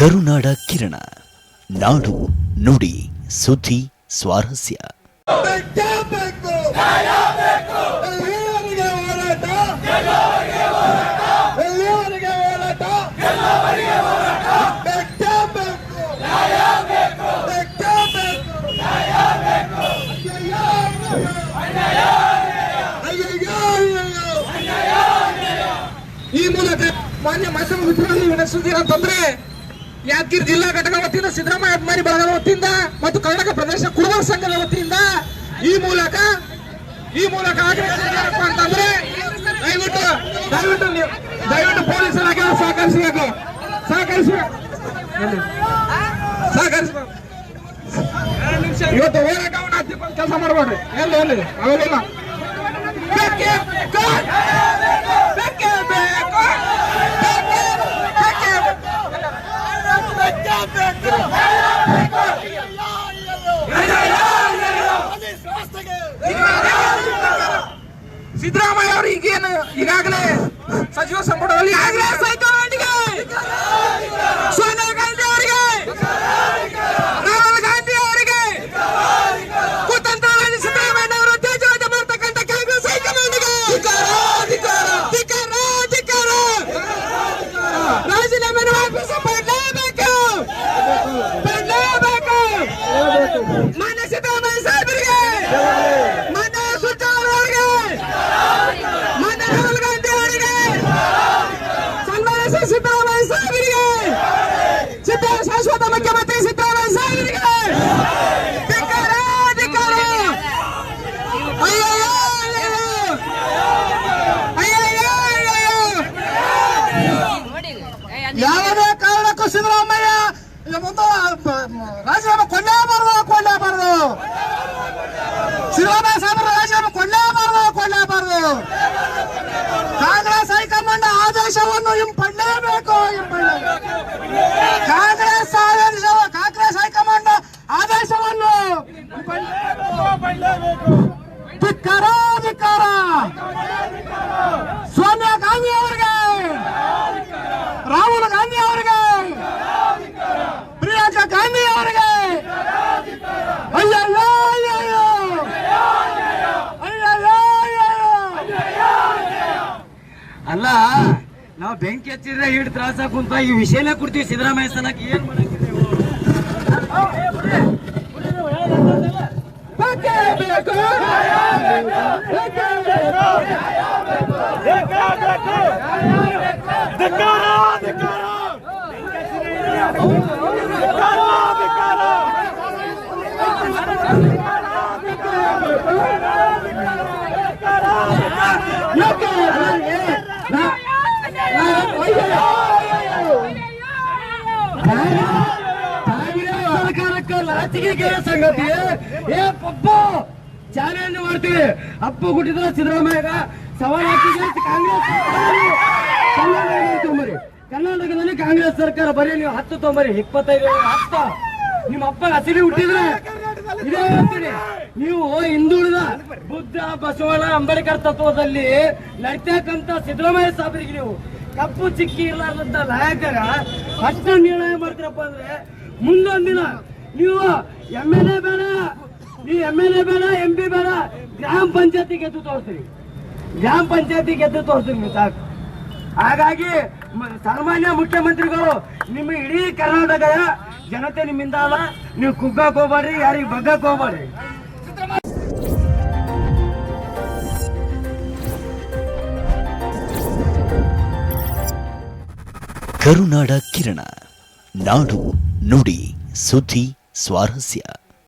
ಕರುನಾಡ ಕಿರಣ, ನಾಡು ನುಡಿ ಸುದ್ದಿ ಸ್ವಾರಸ್ಯ. ಈ ಮೂಲಕ ಮಾನ್ಯ ಮಾಧ್ಯಮ ಮಿತ್ರರಲ್ಲಿ ವಿನಂತಿಸುವುದೇನಂತಂದ್ರೆ, ಯಾದಗಿರಿ ಜಿಲ್ಲಾ ಘಟಕ ವತಿಯಿಂದ ಸಿದ್ದರಾಮಯ್ಯ ಅಭಿಮಾನಿ ಬಳಗದ ವತಿಯಿಂದ ಮತ್ತು ಕರ್ನಾಟಕ ಪ್ರದೇಶ ಕುರುಬರ ಸಂಘದ ವತಿಯಿಂದ ಈ ಮೂಲಕ ಆಗ್ರಹಿಸಿದ್ದೇನಪ್ಪ ಅಂತಂದ್ರೆ, ದಯವಿಟ್ಟು ಪೊಲೀಸ್ ಇಲಾಖೆ ಸಹಕರಿಸಬೇಕು. ಇವತ್ತು ಹೋರಾಟವನ್ನು ಹತ್ತಿಕೊಂಡು ಕೆಲಸ ಮಾಡಬೇಡ್ರಿ. ಎಲ್ಲಿ ಅವೆಲ್ಲ ಸಿದ್ದರಾಮಯ್ಯ ಅವರು ಈಗಾಗಲೇ ಸಚಿವ ಸಂಪುಟದಲ್ಲಿ ಸೋನಿಯಾ ಗಾಂಧಿ ಅವರಿಗೆ, ರಾಹುಲ್ ಗಾಂಧಿ ಅವರಿಗೆ ಕುತಂತ್ರವಾಗಿ ಸಿದ್ದರಾಮಯ್ಯ ಅವರು ತೇಜವಾದ ಮಾಡ್ತಕ್ಕಂಥ ಕಾಂಗ್ರೆಸ್ ಹೈಕಮಾಂಡ್ಗೆ ರಾಜೀನಾಮೆ ವಾಪಸ್ ಪಡಲೇಬೇಕು. ಮಾನ್ಯ ಸಿದ್ದರಾಮಯ್ಯ ಸಾಹೇಬರಿಗೆ, ಮಾನ್ಯ ಸುಚಾರ್ ಅವರಿಗೆ, ಮಾನ್ಯ ರಾಹುಲ್ ಗಾಂಧಿ ಅವರಿಗೆ, ಸನ್ಮಾನ್ಯ ಸಿದ್ದರಾಮಯ್ಯ ಸಾಹೇಬರಿಗೆ, ಶಾಶ್ವತ ಮುಖ್ಯಮಂತ್ರಿ ಸಿದ್ದರಾಮಯ್ಯ ಸಾಹೇಬರಿಗೆ ಯಾವುದೇ ಕಾರಣಕ್ಕೂ ಸಿದ್ದರಾಮಯ್ಯ ರಾಜೀನಾಮೆ ಕೊಡಲೇಬಾರದು. ಸಿದ್ದರಾಮಯ್ಯ ಸಾಹೇಬರ ರಾಜೀನಾಮೆ ಕೊಡಲೇಬಾರದು. ಕಾಂಗ್ರೆಸ್ ಹೈಕಮಾಂಡ್ ಆದೇಶವನ್ನು ಹಿಂಪಡಲೇಬೇಕು. ಕಾಂಗ್ರೆಸ್ ಹೈಕಮಾಂಡ್ ಆದೇಶವನ್ನು ಧಿಕ್ಕಾರ. ಸೋನಿಯಾ ಗಾಂಧಿ ಅವರಿಗೆ, ರಾಹುಲ್ ಗಾಂಧಿ ಅವರಿಗೆ, ಪ್ರಿಯಾಂಕಾ ಗಾಂಧಿ ಅವರಿಗೆ ಅಲ್ಲ, ನಾವು ಬೆಂಕಿ ಹಚ್ಚಿದ್ರೆ ಹಿಡ್ ತ್ರಾಸ ಕುಂತ ಈ ವಿಷಯನೇ ಕೊಡ್ತೀವಿ. ಸಿದ್ದರಾಮಯ್ಯ ಸ್ಥಾನಕ್ಕೆ ಏನ್ ಮಾಡಕ್ಕೆ ಸರ್ಕಾರಕ್ಕೆ ಸಂಗತಿ. ಪಪ್ಪು ಚಾಲೆಂಜ್ ಮಾಡ್ತೀವಿ. ಅಪ್ಪು ಹುಟ್ಟಿದ್ರೆ ಸಿದ್ದರಾಮಯ್ಯ ಸವಾಲ್ ಹಾಕಿದ್ರೆ ಕರ್ನಾಟಕದಲ್ಲಿ ಕಾಂಗ್ರೆಸ್ ಸರ್ಕಾರ ಬರೀ ನೀವು 10 ತೊಂಬರಿ 25 10 ನಿಮ್ಮ ಅಪ್ಪ ಹಸಿರು ಹುಟ್ಟಿದ್ರೆ ಇದೇ ಹೇಳ್ತೀನಿ. ನೀವು ಹಿಂದುಳಿದ ಬುದ್ಧ ಬಸವಣ್ಣ ಅಂಬೇಡ್ಕರ್ ತತ್ವದಲ್ಲಿ ನಡ್ತಕ್ಕಂತ ಸಿದ್ದರಾಮಯ್ಯ ಸಾಹೇಬರಿಗೆ ನೀವು ಕಪ್ಪು ಚಿಕ್ಕಿ ಇರಲಾರ್ದಂತ ನಾಯಕರ ಅಷ್ಟು ನಿರ್ಣಯ ಮಾಡ್ತೀರಪ್ಪ ಅಂದ್ರೆ, ಮುಂದೊಂದು ದಿನ ನೀವು ಎಮ್.ಎಲ್.ಎ ಬೇಡ, MP ಬೇಡ, ಗ್ರಾಮ ಪಂಚಾಯತಿ ಗೆದ್ದು ತೋರಿಸ್ತೀರಿ ನೀವು ಸಾಕು. ಹಾಗಾಗಿ ಸಾಮಾನ್ಯ ಮುಖ್ಯಮಂತ್ರಿಗಳು, ನಿಮ್ಮ ಇಡೀ ಕರ್ನಾಟಕದ ಜನತೆ ನಿಮ್ಮಿಂದ ಅಲ್ಲ. ನೀವು ಕುಗ್ಗಕ್ಕೆ ಹೋಗ್ಬೇಡ್ರಿ, ಯಾರಿಗೆ ಬಗ್ಗಕ್ಕೆ ಹೋಗ್ಬೇಡ್ರಿ. ಕರುನಾಡ ಕಿರಣ, ನಾಡು ನುಡಿ ಸುದ್ದಿ ಸ್ವಾರಸ್ಯ.